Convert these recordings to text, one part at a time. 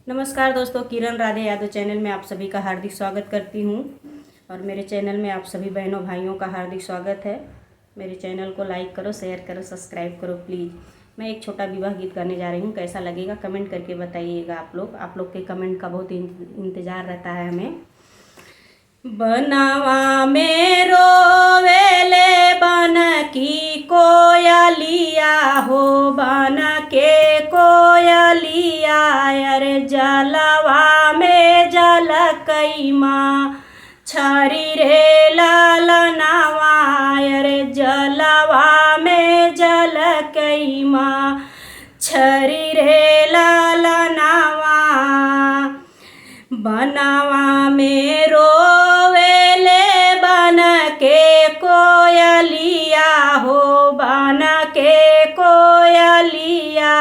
नमस्कार दोस्तों, किरण राधे यादव चैनल में आप सभी का हार्दिक स्वागत करती हूँ। और मेरे चैनल में आप सभी बहनों भाइयों का हार्दिक स्वागत है। मेरे चैनल को लाइक करो, शेयर करो, सब्सक्राइब करो प्लीज़। मैं एक छोटा विवाह गीत गाने जा रही हूँ, कैसा लगेगा कमेंट करके बताइएगा। आप लोग के कमेंट का बहुत इंतज़ार रहता है हमें। बनवा में रोवेले बन की कोयलिया हो, बन के कोयलिया अरे जलवा में जल कई माँ छरी रे लालनावा अरे जलवा में जल कई माँ छरी रे लालनावा। बनवा में रोवेले बन के कोयलिया हो, बन के कोयलिया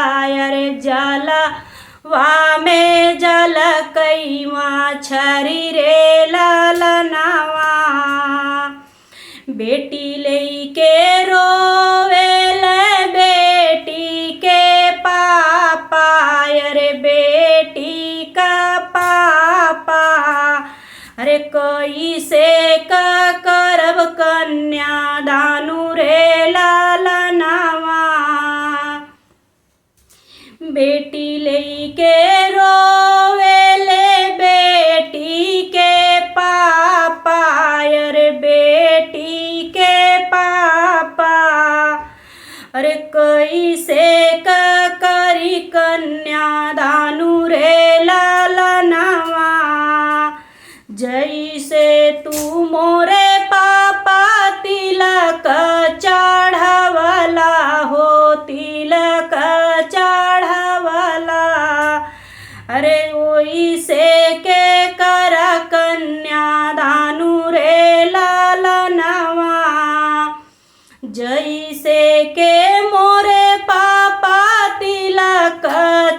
अरे जलवा में जल कई मछरी रे लालनावा। बेटी लेके रोवेले बेटी के पापा अरे बेटी का पापा अरे कैसे का करब कन्या दानु रे लालनावा। बेटी लेके रोवेले बेटी के पापा अरे बेटी के पापा अरे कैसे का करी कन्या दानु रे लालनावा। जैसे तू मोरे पापा तिलक चढ़वला हो, तिलक चढ़वला अरे ओइसे के कर कन्या दानु रे लालनावा। जैसे के मोरे पापा तिलक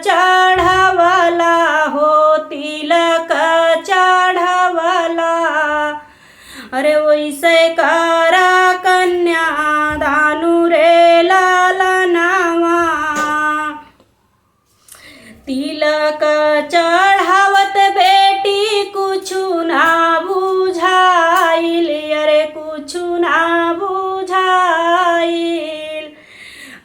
चढ़वला हो, तिलक चढ़वला अरे वैसे करा कन्या दानु रे लालनावा। तिलक चढ़ावत बेटी कुछु ना बुझाइल अरे कुछु ना बुझाइल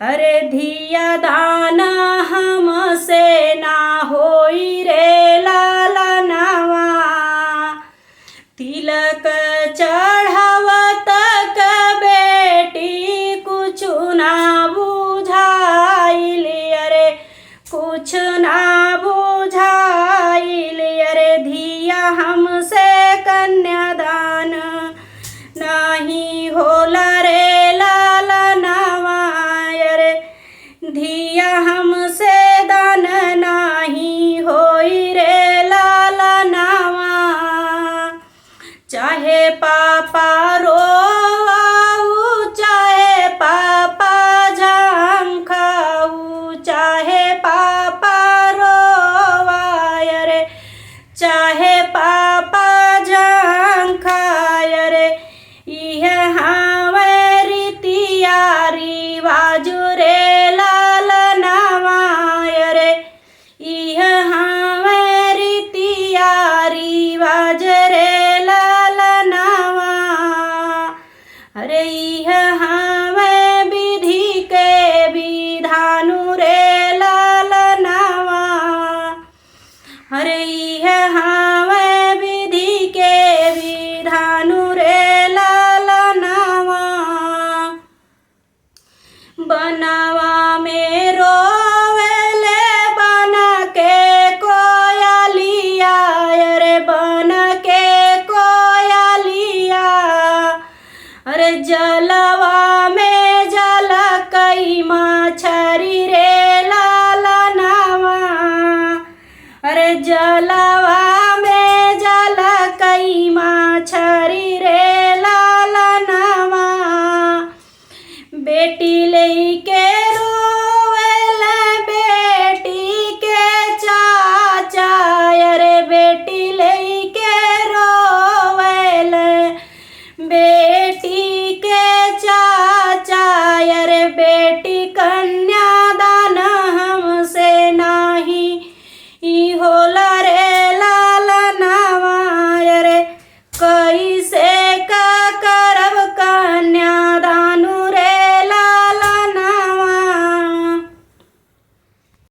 अरे धिया दाना हमसे ना होई रे लालनावा। तिलक चढ़ावत बेटी कुछु ना बुझाइल अरे कुछ ना बुझाइल अरे धिया हमसे कन्यादान नहीं होला रे लालनावा अरे धिया हमसे दान नहीं होई रे लालनावा। चाहे पापा रोवाऊ चाहे पापा झंखाऊ, चाहे पापा रोवा अरे चाहे पापा झंखाय अरे यह हावे रीतिया रिवाज रे लालनावा अरे यह हावे रीतिया रिवाज रे लालनावा अरे यह हावे विधि के विधानु रे लालनावा अरे यह हावे विधि के विधानु रे लालनावा। बनवा में रोवेले बन के कोयलिया अरे बन के कोयलिया अरे जलवा में जल कई मछरी रे लालनावा अरे जल